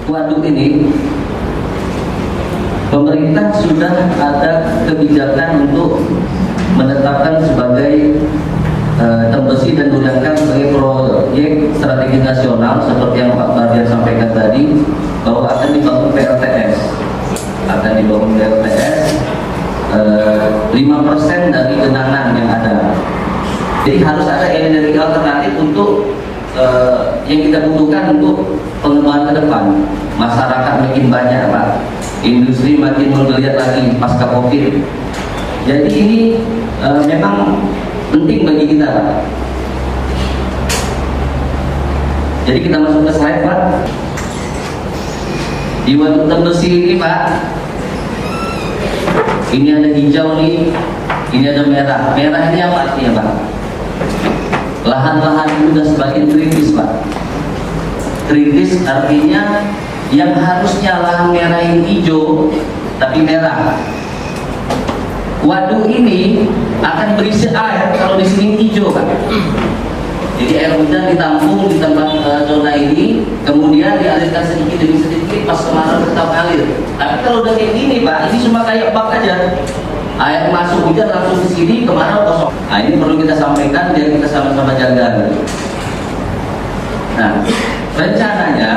waduk ini pemerintah sudah ada kebijakan untuk menetapkan sebagai Tembesi dan Duriankan sebagai proyek strategi nasional seperti yang Pak Bardian sampaikan tadi, bahwa akan dibangun PLTS, 5% dari genangan yang ada. Jadi harus ada energi alternatif untuk yang kita butuhkan untuk pengembangan ke depan. Masyarakat makin banyak, Pak, industri makin menggeliat lagi pasca Covid. Jadi ini memang penting bagi kita, Pak. Jadi kita masuk ke slide, Pak. Di Waduk Tembesi ini, Pak, ini ada hijau nih, ini ada merah. Merah ini apa artinya, Pak? Lahan-lahan itu sudah semakin kritis, Pak. Kritis artinya yang harusnya lahan merah ini hijau, tapi merah. Waduk ini akan berisi air kalau di sini hijau, Pak. Jadi air hujan ditampung di tempat zona ini, kemudian dialirkan sedikit demi sedikit, pas kemarau tetap alir. Tapi kalau udah kayak gini, Pak, ini cuma kayak bak aja. Air masuk hujan langsung ke sini, kemarau kosong. Nah, ini perlu kita sampaikan biar kita sama-sama jaga. Nah, rencananya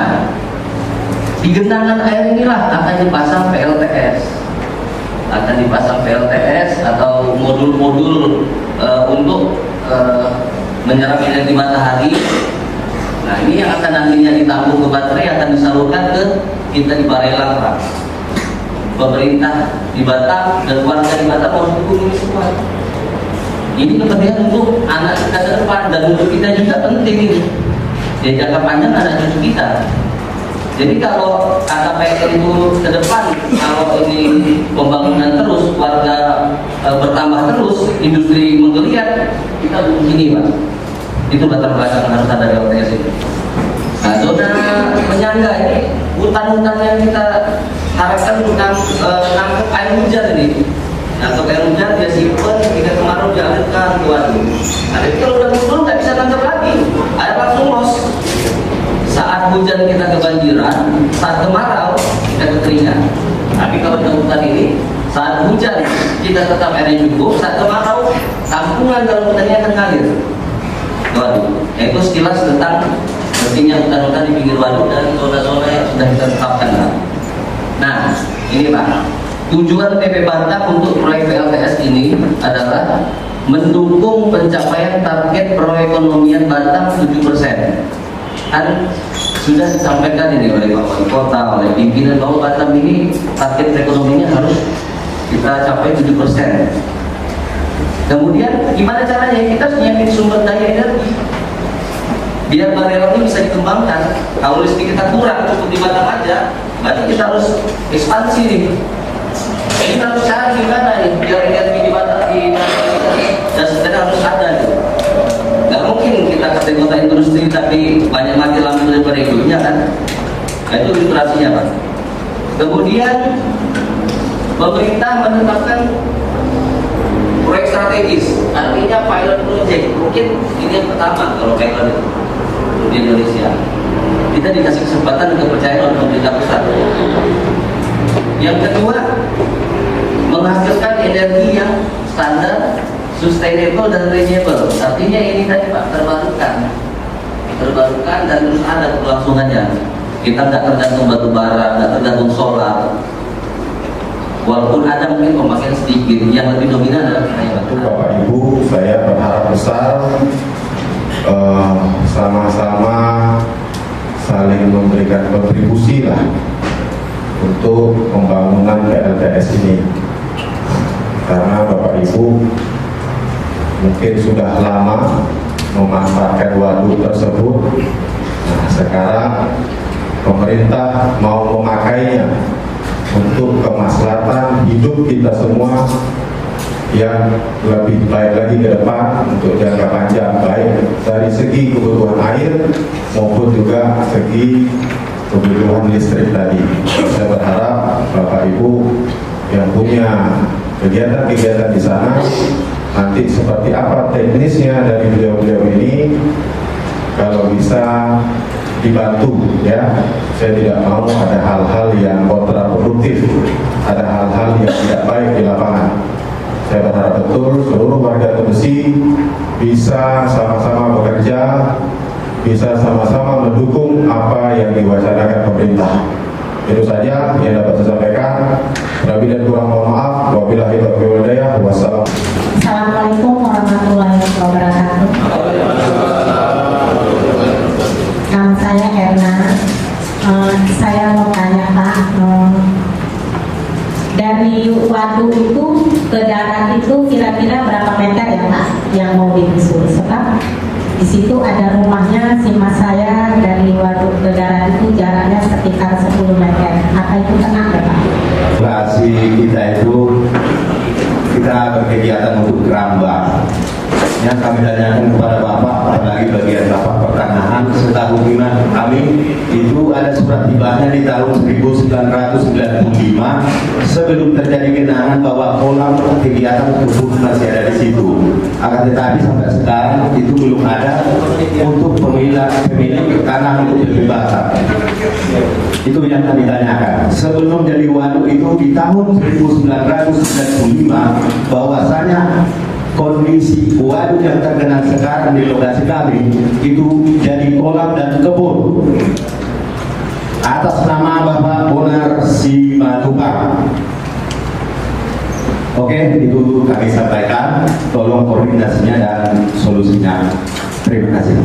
di genangan air inilah akan dipasang PLTS. Atau modul-modul untuk menyerap energi matahari. Nah, ini yang akan nantinya ditampung ke baterai, akan disalurkan ke kita di Barelang, Pak. Pemerintah di Batam dan warga di Batam harus dukung ini semua. Ini kepentingan untuk anak kita ke depan dan untuk kita juga penting ini. Ya, jangka panjang anak cucu kita. Jadi kalau kata PLN itu ke depan, kalau ini pembangunan terus, warga bertambah terus, industri menggeliat, kita butuh ini, Pak. Itu latar belakang harus ada PLTS itu. Nah, zona penyangga ini hutan-hutan yang kita harapkan untuk nangkep air hujan ini. Nangkep air hujan dia simpen, ketika kemarau dialirkan ke waduk. Nah, tapi kalau udah muncul nggak bisa nangkep lagi, air langsung los. Saat hujan kita kebanjiran, saat kemarau kita kekeringan. Tapi kalau di hutan ini, saat hujan kita tetap airnya cukup, saat kemarau tampungan dalam hutannya akan ngalir. Itu sekilas tentang pentingnya hutan-hutan di pinggir waduk dan zona-zona yang sudah kita tetapkan. Nah, ini, Pak, tujuan PP Batam untuk proyek PLTS ini adalah mendukung pencapaian target perekonomian Batam 7%. Kan sudah disampaikan ini oleh Pak Wali Kota, oleh pimpinan bahwa Batam ini target perekonomiannya harus kita capai 7%. Kemudian gimana caranya? Kita harus nyiapin sumber daya energi biar Barelang ini bisa dikembangkan. Kalau listrik kita kurang cukup di Batam aja, berarti kita harus ekspansi nih. Jadi kita harus cari gimana nih biar energi di Batam dan sebenarnya harus ada nih. Gak mungkin kita kata kota industri tapi banyak mati lampu daripada hidupnya, kan? Nah, itu ilustrasinya, Pak. Kemudian pemerintah menetapkan proyek strategis, artinya pilot project. Mungkin ini yang pertama kalau pilot itu di Indonesia. Kita dikasih kesempatan untuk percaya oleh pemerintah pusat. Yang kedua, menghasilkan energi yang standar, sustainable dan renewable. Artinya ini tadi, Pak, terbarukan dan terus ada keberlangsungannya. Kita nggak tergantung batu bara, nggak tergantung solar. Walaupun ada mungkin pemakaian sedikit, yang lebih dominan adalah itu, Bapak Ibu, saya berharap besar sama-sama saling memberikan kontribusi lah untuk pembangunan PLTS ini. Karena Bapak Ibu mungkin sudah lama memanfaatkan waduk tersebut. Nah, sekarang pemerintah mau memakainya untuk kemaslahatan hidup kita semua yang lebih baik lagi ke depan untuk jangka panjang, baik dari segi kebutuhan air maupun juga segi kebutuhan listrik tadi. Saya berharap Bapak Ibu yang punya kegiatan-kegiatan di sana, nanti seperti apa teknisnya dari beliau-beliau ini, kalau bisa dibantu ya. Saya tidak mau ada hal-hal yang kontraproduktif, ada hal-hal yang tidak baik di lapangan. Saya berharap betul seluruh warga Tebesi bisa sama-sama bekerja, bisa sama-sama mendukung apa yang diwacanakan pemerintah. Itu saja yang dapat saya sampaikan. Lebih dan kurang mohon maaf. Wabillahi taufiq wal hidayah. Wassalam. Assalamualaikum warahmatullahi wabarakatuh. Nama saya Erna. Saya mau tanya Pak, dari waduk itu ke darat itu kira-kira berapa meter ya Pak yang mau digusur? Sebab di situ ada rumahnya si mas saya, dari waduk ke darat itu jaraknya sekitar 10 meter. Apa itu tenang ya Pak? Lokasi kita itu kita berkegiatan untuk keramba. Yang kami tanyakan kepada Bapak, apalagi bagian Bapak pertanahan, setahu kami itu ada surat hibahnya di tahun 1995 sebelum terjadi genangan bahwa kolam kegiatan tersebut masih ada di situ. Akan tetapi sampai sekarang itu belum ada untuk pemilik tanah untuk pembebasan. Itu yang kami tanyakan. Sebelum jadi waduk itu di tahun 1995 bahwasanya kondisi waduk yang terkenal sekarang di lokasi kami itu jadi kolam dan kebun atas nama Bapak Bonar Simatupang. Oke, itu kami sampaikan. Tolong koordinasinya dan solusinya. Terima kasih.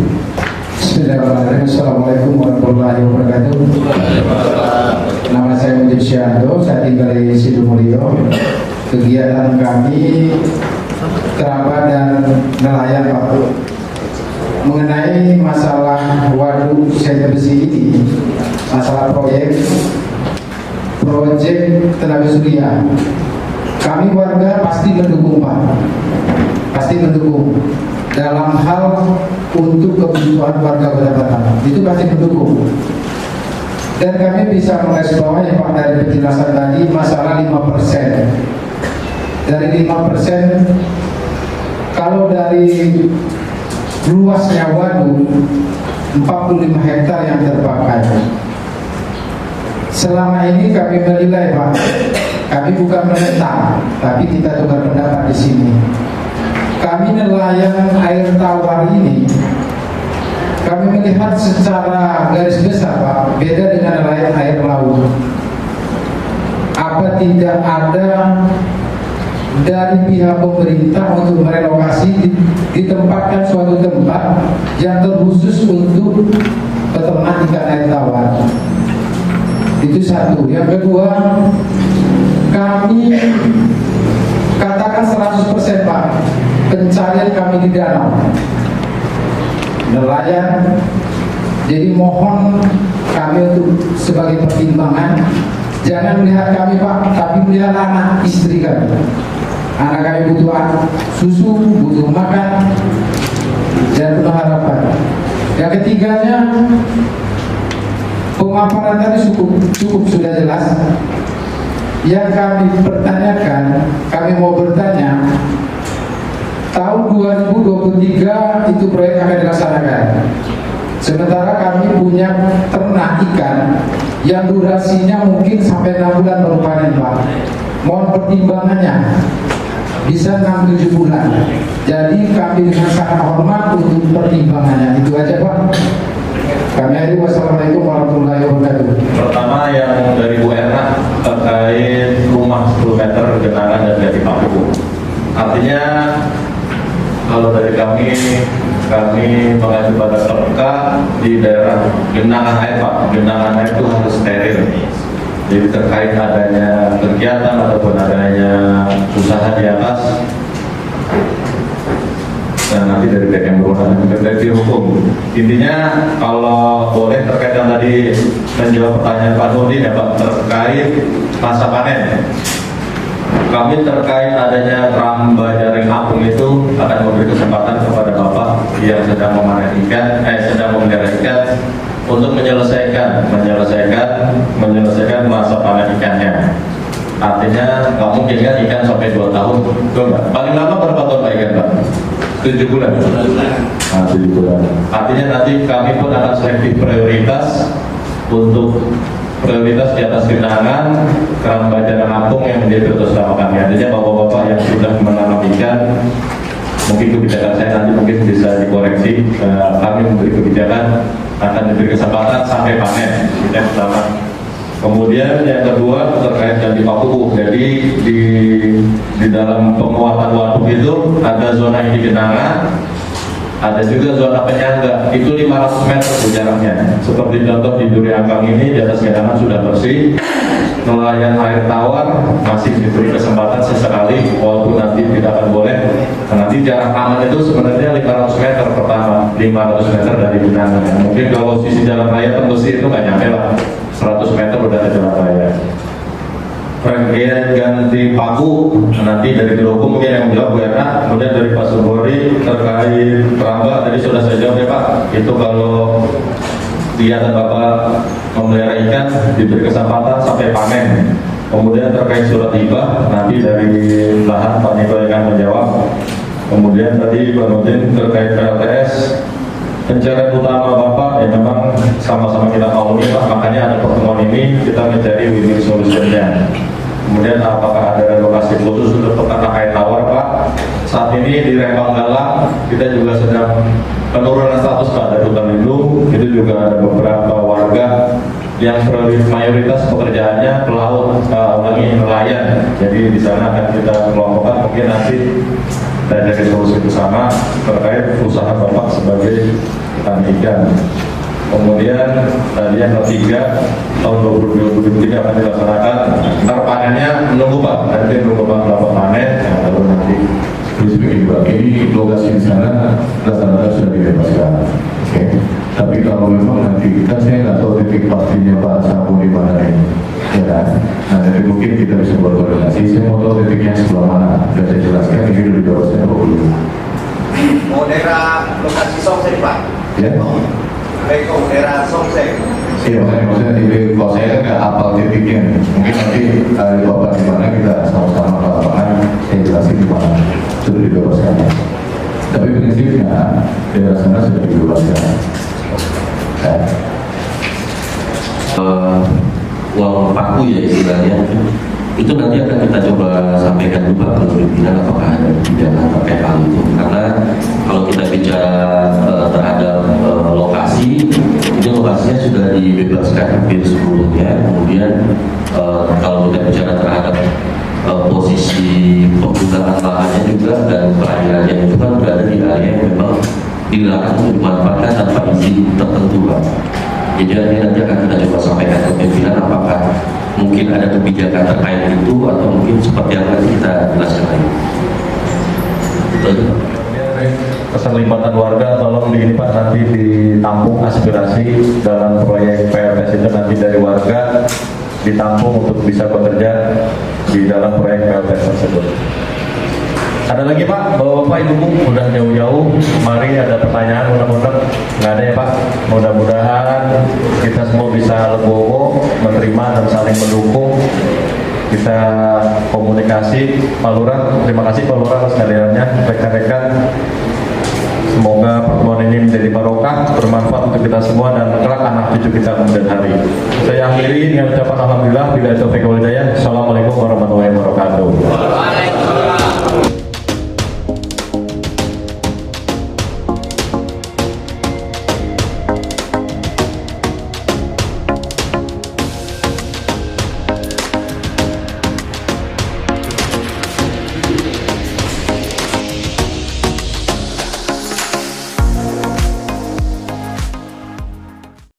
Bismillahirrahmanirrahim. Assalamualaikum warahmatullahi wabarakatuh. Nama saya Mujib Syanto, saya tinggal di Sidomulyo. Kegiatan kami kerabat dan nelayan Pak, mengenai masalah waduk Sete Besi ini, masalah proyek tenaga surya, kami warga pasti mendukung Pak, pasti mendukung dalam hal untuk kebutuhan warga Kota Batam, itu pasti mendukung. Dan kami bisa menggarisbawahi Pak dari penjelasan tadi masalah 5%. Dari 5%, kalau dari luasnya waduk 45 hektar yang terpakai. Selama ini kami menilai Pak, kami bukan menentang, tapi kita tukar pendapat di sini. Kami nelayan air tawar ini, kami melihat secara garis besar Pak, beda dengan nelayan air laut. Apa tidak ada dari pihak pemerintah untuk merelokasi ditempatkan suatu tempat yang terkhusus untuk peternak ikan air tawar? Itu satu. Yang kedua, kami katakan 100% Pak pencarian kami di danau nelayan. Jadi mohon kami untuk sebagai pertimbangan, jangan melihat kami Pak, tapi melihat anak istri kami. Anak kami butuh susu, butuh makan, dan penuh harapan. Yang ketiganya, pemaparan tadi cukup sudah jelas. Yang kami pertanyakan, kami mau bertanya, tahun 2023 itu proyek akan dilaksanakan. Sementara kami punya ternak ikan yang durasinya mungkin sampai 6 bulan baru panen Pak. Mohon pertimbangannya, bisa 6-7 bulan. Jadi kami dengan sangat hormat untuk pertimbangannya. Itu aja Pak. Kami akhiri. Wassalamualaikum warahmatullahi wabarakatuh. Pertama yang dari Bu Erna terkait rumah 10 meter genangan dan dari Paku. Artinya kalau dari kami mengacu pada perka di daerah genangan air Pak. Genangan air itu harus steril. Jadi terkait adanya kegiatan ataupun adanya usaha di atas, dan nanti dari BKM berwenang dari hukum. Intinya kalau boleh terkait yang tadi menjawab pertanyaan Pak Nurdin ya Pak, terkait masa panen. Kami terkait adanya keramba jaring apung itu akan memberi kesempatan kepada Bapak yang sedang memanen ikan, sedang memelihara ikan, untuk menyelesaikan masa panen ikannya. Artinya nggak mungkin kan ikan sampai 2 tahun, betul nggak? Paling lama berapa tahun Pak ikan Pak? 7 bulan. Nah, 7 bulan. Artinya nanti kami pun akan selektif prioritas untuk prioritas di atas genangan keramba dan apung yang menjadi prioritas utama kami. Artinya bapak-bapak yang sudah menanam ikan, mungkin kebijakan saya nanti mungkin bisa dikoreksi. Kami memberi kebijakan akan diberi kesempatan sampai panen. Itu yang pertama. Kemudian yang kedua terkait Candi Pakuku. Jadi di dalam penguatan waduk itu ada zona yang di genangan, ada juga zona penyangga. Itu 500 meter jaraknya. Seperti contoh di Duri Angkang ini di atas genangan sudah bersih. Nelayan air tawar masih diberi kesempatan sesekali, walaupun nanti tidak akan boleh. Nah, nanti jarak aman itu sebenarnya 500 meter pertama, 500 meter dari genangan. Mungkin kalau sisi jalan raya Tembesi itu nggak nyampe lah. 100 meter udah ada jalan raya. Rangkaian ganti paku nanti dari Biroku mungkin yang menjawab Bu Erna, kemudian dari Pak Subori terkait keramba tadi sudah saya jawab ya Pak. Itu kalau dia dan Bapak memelihara ikan diberi kesempatan sampai panen. Kemudian terkait surat hibah nanti dari lahan Pak Niko yang akan menjawab. Kemudian tadi Pak Nudin terkait PLTS. Pencarian utama Bapak ya memang sama-sama kita mau ini Pak, makanya ada pertemuan ini kita mencari win-win solution-nya. Kemudian apakah ada relokasi khusus untuk peternak air tawar Pak? Saat ini di Rembang Galang kita juga sedang penurunan status Pak dari hutan lindung. Itu juga ada beberapa warga yang mayoritas pekerjaannya pelaut, nelayan. Jadi di sana akan kita kelompokkan mungkin nanti kita cari solusi bersama terkait usaha Bapak sebagai petani ikan. Kemudian tadi yang ketiga tahun 2023 akan dilaksanakan. Ntar panennya menunggu Pak, nanti menunggu Pak dapat panen, lalu nanti. Ini lokasi di sana rata-rata sudah dibebaskan. Oke. Tapi kalau memang nanti kan saya nggak tahu titik pastinya Pak Samu di mana ini, ya kan? Nah, nanti mungkin kita bisa berkoordinasi. Saya mau tahu titiknya sebelah mana. Dan saya jelaskan ini dulu dibebaskan apa belum. Mau daerah lokasi Songseng Pak? Ya. Beko daerah Songseng. Iya, maksudnya di kalau saya kan nggak hafal titiknya. Mungkin nanti Bapak di mana kita sama-sama ke lapangan, saya jelasin di mana sudah dibebaskan. Tapi prinsipnya daerah sana sudah dibebaskan. Ya. Uang paku ya istilahnya, itu nanti akan kita coba sampaikan juga ke pimpinan apakah ada kebijakan terkait hal itu. Karena kalau kita bicara terhadap lokasi, ini lokasinya sudah dibebaskan hampir seluruhnya. Kemudian kalau kita bicara terhadap posisi penggunaan lahannya juga dan perairannya itu kan berada di area yang memang dilarang untuk dimanfaatkan tanpa izin tertentu Pak. Jadi nanti akan kita coba sampaikan ke pimpinan apakah mungkin ada kebijakan terkait itu atau mungkin seperti yang nanti kita jelaskan lagi. Betul. Keterlibatan warga tolong di ini Pak, nanti ditampung aspirasi dalam proyek PLTS itu nanti dari warga ditampung untuk bisa bekerja di dalam proyek PLTS tersebut. Ada lagi Pak, Bapak Ibu udah jauh-jauh, mari ada pertanyaan mudah-mudahan nggak ada ya Pak. Mudah-mudahan kita semua bisa legowo, menerima dan saling mendukung. Kita komunikasi, Pak Lurah, terima kasih Pak Lurah atas kehadirannya, rekan-rekan. Semoga pertemuan ini menjadi barokah, bermanfaat untuk kita semua dan kelak anak cucu kita kemudian hari. Saya akhiri dengan ucapan alhamdulillah bila taufiq wal hidayah. Assalamualaikum warahmatullahi wabarakatuh.